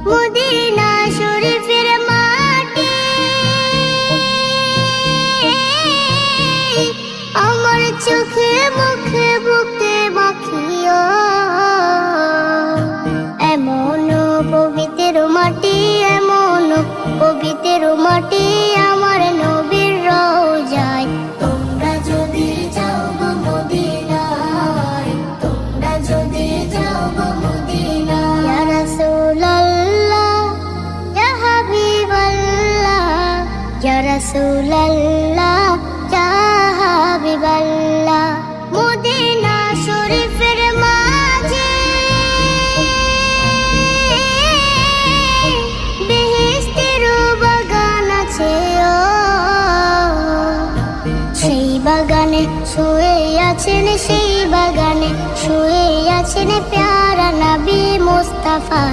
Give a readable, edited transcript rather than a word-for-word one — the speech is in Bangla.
মদিনা শরীফের মাটি আমার চোখে মুখে বুকে মাখিও। এমন পবিত্র মাটি, এমন পবিত্র মাটি আমার নবীর রওজায়। তোমরা যদি যাও গো মদিনায়, তোমরা যদি যাও গো মদিনায়। ইয়া রাসূলুল্লাহ, ইয়া হাবিবাল্লাহ, ইয়া রাসূলুল্লাহ, ইয়া হাবিবাল্লাহ। মদিনা শরীফের মাঝে বেহেশতের বাগান আছে ও। সেই বাগানে শুয়ে আছেন, সেই বাগানে শুয়ে আছেন প্যারা নবী মুস্তাফা।